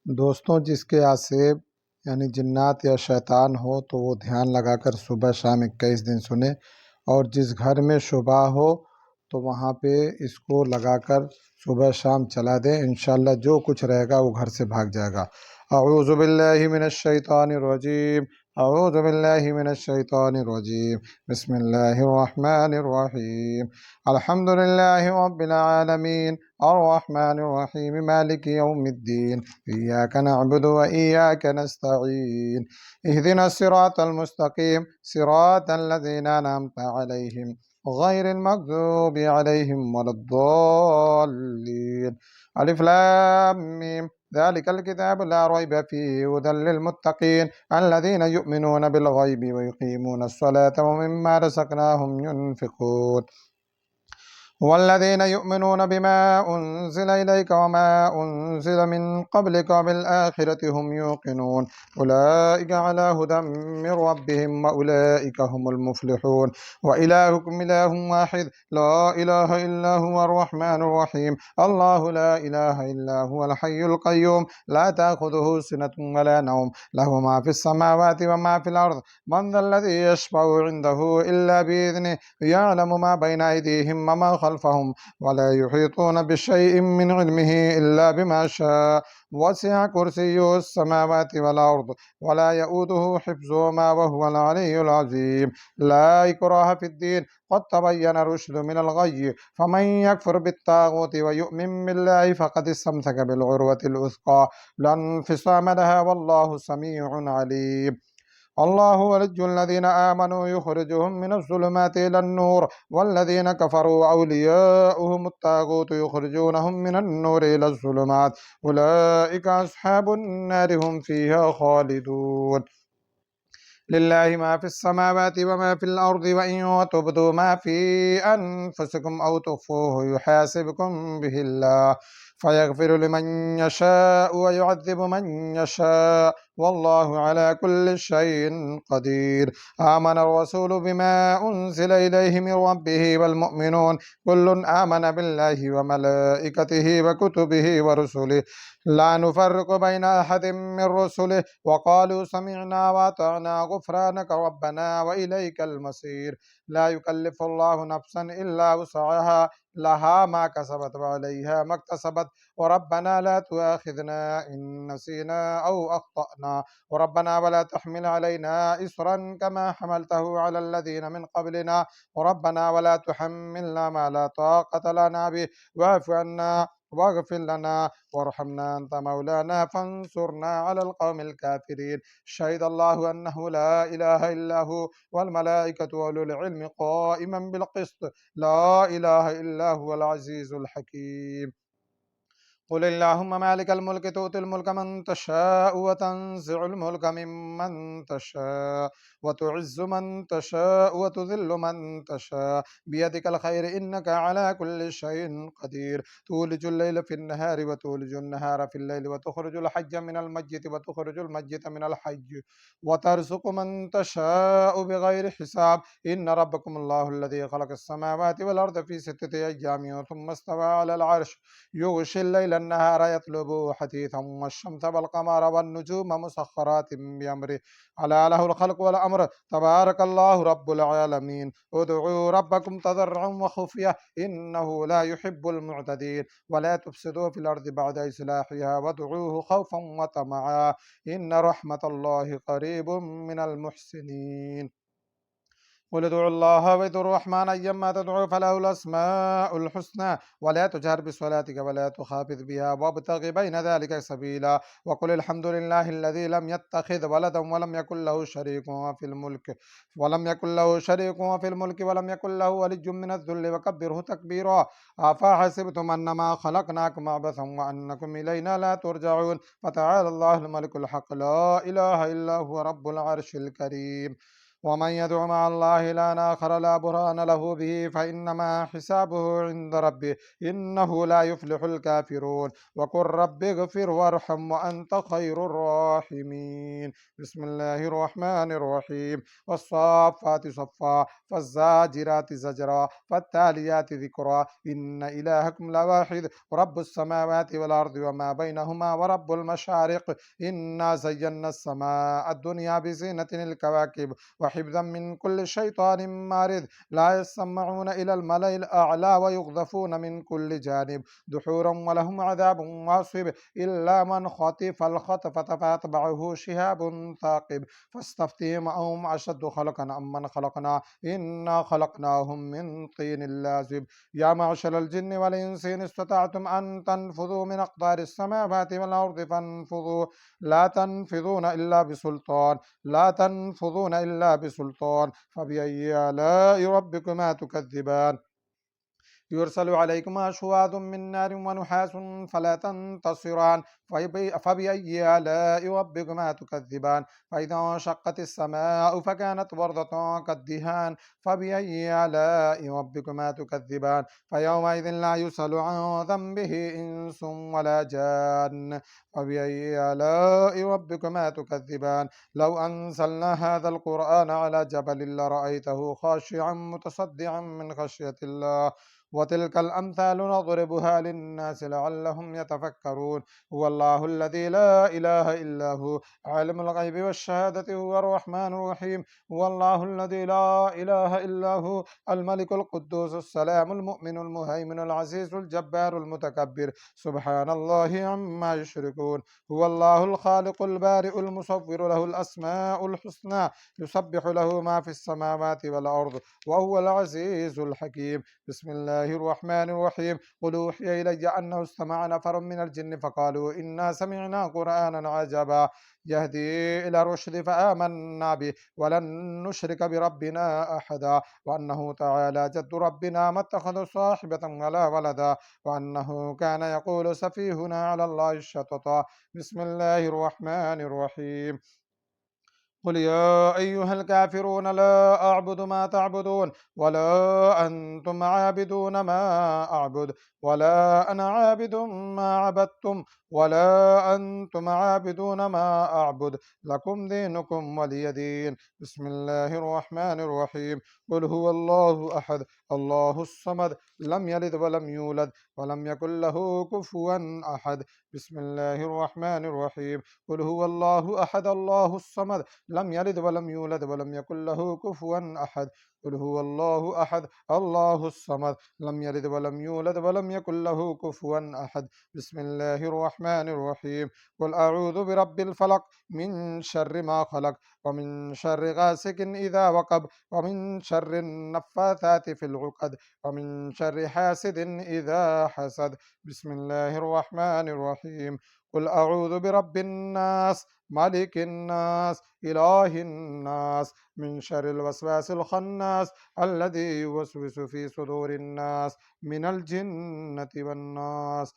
दोस्तों, जिसके आसेब यानी जिन्नात या शैतान हो तो वो ध्यान लगाकर सुबह शाम 21 दिन सुने, और जिस घर में शुबा हो तो वहाँ पे इसको लगाकर सुबह शाम चला दें। इंशाअल्लाह जो कुछ रहेगा वो घर से भाग जाएगा। अऊज़ु बिल्लाहि मिनश शैतानिर रजीम। अऊज़ु बिल्लाहि मिनश शैतानिर रजीम। बिस्मिल्लाहिर रहमानिर रहीम। अल्हम्दुलिल्लाहि रब्बिल आलमीन अर्रहमानिर रहीम मालिकि यौमिद्दीन इय्याक नअबुदु व इय्याक नस्तईन इहदिना सिरातल मुस्तकीम सिरातल लज़ीना अनअमता अलैहिम गैरिल मग़ज़ूबि अलैहिम वलद्दाल्लीन। अलिफ लाम मीम ज़ालिकल किताबु ला रैब फ़ीहि हुदल लिलमुत्तक़ीन अल्लज़ीना युमिनूना बिल गैबि व युक़ीमूनस सलाता व मिम्मा रज़क़नाहुम युनफ़िक़ून। वल्लज़ीना युमिनूना बिमा उन्ज़िला इलैका वमा उन्ज़िला मिन क़ब्लिका वबिल-आख़िरति हुम यूक़िनून उलाइका अला हुदम मिर रब्बिहिम व उलाइका हुमुल मुफ़्लिहून। व इलाहुकुम इलाहुन वाहिद ला इलाहा इल्ला हुवर रहमानुर रहीम। अल्लाहु ला इलाहा इल्ला हुवल हय्युल क़य्यूम ला ताख़ुज़ुहु सिनतुन व ला नौम लहु मा फ़िस समावाति व मा फ़िल अर्ज़ मन ज़ल्लज़ी यशफ़अु इंदहु इल्ला बिइज़निहि यअलमु मा बैना अयदीहिम व मा खल्फ़हुम वला युहीतून बिशैइन मिन इल्मिहि इल्ला बिमा शाअ वसिअ कुर्सियुहुस समावाति वल अर्ज़ वला यऊदुहु हिफ्ज़ुहुमा व हुवल अलिय्युल अज़ीम। ला इक्राहा फ़िद्दीन क़द तबय्यन रुश्दु मिनल ग़य्य फ़मन यकफ़ुर बित्ताग़ूति व यु'मिन बिल्लाहि फ़क़द इस्तमसक बिल-उर्वतिल वुस्क़ा ला इंफ़िसाम लहा वल्लाहु समीउन अलीम। अल्लाहु वलिय्युल्लज़ीना आमनू युख़रिजुहुम मिनज़्ज़ुलुमाति इलन-नूर वल्लज़ीना कफ़रू अव्लियाउहुमुत-ताग़ूतु युख़रिजूनहुम मिनन-नूरि इलज़्ज़ुलुमात उलाइका अस्हाबुन-नारि हुम फ़ीहा ख़ालिदून। लिल्लाहि मा फ़िस समावाति व मा फ़िल अर्ज़ि व इन तुब्दू मा फ़ी अनफ़ुसिकुम औ तुख़्फ़ूहु युहासिबकुम बिहिल्लाह फ़यग़फ़िरु लिमन यशाअ व युअज़्ज़िबु मन यशाअ वल्लाहु अला कुल्लि शैइन क़दीर। आमनर रसूलु बिमा उन्ज़िला इलैहि मिर रब्बिहि वल मुअ्मिनून कुल्लुन आमन बिल्लाहि व मलाइकतिहि व कुतुबिहि व रुसुलिहि ला नुफ़र्रिक़ु बैना अहदिम मिर रुसुलिहि व क़ालू समिअना व अतअना गुफ़्रानक रब्बना व इलैकल मसीर। ला युकल्लिफ़ुल्लाहु नफ़्सन इल्ला वुसअहा लहा मा कसबत व अलैहा मक्तसबत व रब्बना ला तुआख़िज़ना इन नसीना औ अख़्तअना व रब्बना वला तहमिल अलैना इसरन कमा हमलतहु अलल लज़ीना मिन क़ब्लिना व रब्बना वला तुहम्मिलना मा ला ताक़त लना बिहि वाअफ़ु अन्ना वाग़फ़िर लना वरहमना अन्त मौलाना फ़ंसुरना अलल क़ौमिल काफ़िरीन। शहिदल्लाहु अन्नहु ला इलाहा इल्ला हु वल मलाइकतु व उलुल इल्मि क़ाइमन बिल क़िस्त ला इलाहा इल्ला हुवल अज़ीज़ुल हकीम। क़ुल अल्लाहुम्मा मालिकल मुल्क तु'तिल मुल्का मन तशाअ व तंज़िउल मुल्का मिम्मन तशाअ व तु'इज़्ज़ु मन तशाअ व तुज़िल्लु मन तशाअ बियदिकल खैर इन्नका अला कुल्लि शैइन क़दीर। तूलिजुल लैला फिन नहारि व तूलिजुन नहारा फिल लैलि व तुख़रिजुल हय्य मिनल मय्यिति व तुख़रिजुल मय्यिता मिनल हय्य व तर्ज़ुक़ु मन तशाअ बिग़ैरि हिसाब। इन्न रब्बकुमुल्लाहु अल्लज़ी ख़लक़स समावाति वल अर्ज़ फ़ी सित्तति अय्यामिन थुम्मा इस्तवा अलल अर्श युग़शिल लैला अन्नहारा यत्लुबुहु हतीथन वश्शम्सा वल-क़मरा वन-नुजूमा मुसख़ख़रातिन बिअम्रिहि अला लहुल ख़ल्क़ु वल अम्र तबारकल्लाहु रब्बुल आलमीन। उदዑ रब्बकुम तज़र्रुअन व ख़ुफ़िय्यह इन्नहु ला युहिब्बुल मुअ्तदीन व ला तुफ़्सिदू फ़िल अर्ज़ि बअद इस्लाहिहा वदዑहु ख़ौफ़न व तमअ इन्न रहमतल्लाहि क़रीबुम मिनल मुहसिनीन। क़ुल उदዑल्लाह व उदዑर रहमान अय्यम्मा तदअू फलहुल अस्माउल हुस्ना वला तुजहर बिस्सलातिका वला तुख़ाफ़िज़ बिहा वब्तग़ि बैन ज़ालिका सबीला वक़ुल अल्हम्दुलिल्लाहिल्लज़ी लम यत्तख़िज़ वलदन वलम यकुल लहु शरीकुन फ़िल मुल्क वलम यकुल लहु वलिय्युम मिनज़-ज़ुल्लि वकब्बिरहु तकबीरा। अफ़हसिबतुम अन्नमा ख़लक़नाकुम अबसन व अन्नकुम इलैना ला तुरजऊन फ़तआला अल्लाहुल मलिकुल हक़ ला इलाहा इल्ला हुवा रब्बुल अर्शिल करीम। ومن يدع مع الله إلها آخر لا برهان له به فإنما حسابه عند ربه إنه لا يفلح الكافرون. وقل رب اغفر وارحم وأنت خير الراحمين. بسم الله الرحمن الرحيم. والصافات صفا فالزاجرات زجرا فالتاليات ذكرا إن إلهكم لواحد رب السماوات والأرض وما بينهما ورب المشارق إنا زينا السماء الدنيا بزينة الكواكب وحفظا من كل شيطان مارد لا يسمعون إلى الملأ الأعلى ويقذفون من كل جانب دحورا ولهم عذاب واصب إلا من خطف الخطفة فأتبعه شهاب ثاقب فاستفتهم أهم أشد خلقا أم من خلقنا إنا خلقناهم من طين لازب. يا معشر الجن والإنس إن استطعتم أن تنفذوا من أقطار السماوات والأرض فانفذوا لا تنفذون إلا بسلطان لا تنفذون إلا بسلطان. فبأي آلاء ربكما تكذبان؟ يرسل عليكما شواظ من نار ونحاس فلا تنتصران. فبأي آلاء ربكما تكذبان؟ فإذا انشقت السماء فكانت وردة كالدهان. فبأي آلاء ربكما تكذبان؟ فيومئذ لا يسأل عن ذنبه إنس ولا جان. فبأي آلاء ربكما تكذبان؟ لو أنزلنا هذا القرآن على جبل لرأيته خاشعا متصدعا من خشية الله. وتلك الأمثال نضربها للناس لعلهم يتفكرون. هو الله الذي لا إله إلا هو عالم الغيب والشهادة هو الرحمن الرحيم. هو الله الذي لا إله إلا هو الملك القدوس السلام المؤمن المهيمن العزيز الجبار المتكبر سبحان الله عما يشركون. هو الله الخالق البارئ المصور له الأسماء الحسنى يسبح له ما في السماوات والأرض وهو العزيز الحكيم. بسم الله الرحمن الرحيم. قل أوحي إلي أنه استمع نفر من الجن فقالوا إنا سمعنا قرآنا عجبا يهدي إلى الرشد فآمنا به ولن نشرك بربنا أحدا وأنه تعالى جد ربنا ما اتخذ صاحبة ولا ولدا وأنه كان يقول سفيهنا على الله الشططا. بسم الله الرحمن الرحيم. قل يا أيها الكافرون لا أعبد ما تعبدون ولا أنتم عابدون ما أعبد ولا أنا عابد ما عبدتم ولا أنتم عابدون ما أعبد لكم دينكم ولي دين. بسم الله الرحمن الرحيم. قل هو الله أحد الله الصمد لم يلد ولم يولد ولم يكن له كفوا أحد. بسم الله الرحمن الرحيم. قل هو الله أحد الله الصمد لم يلد ولم يولد ولم يكن له كفوا أحد. قل هو الله أحد الله الصمد لم يلد ولم يولد ولم يكن له كفوا أحد. بسم الله الرحمن الرحيم. قل أعوذ برب الفلق من شر ما خلق ومن شر غاسق إذا وقب ومن شر النفاثات في العقد ومن شر حاسد إذا حسد. بسم الله الرحمن الرحيم. قل أعوذ برب الناس ملك الناس إله الناس من شر الوسواس الخناس الذي يوسوس في صدور الناس من الجنة والناس.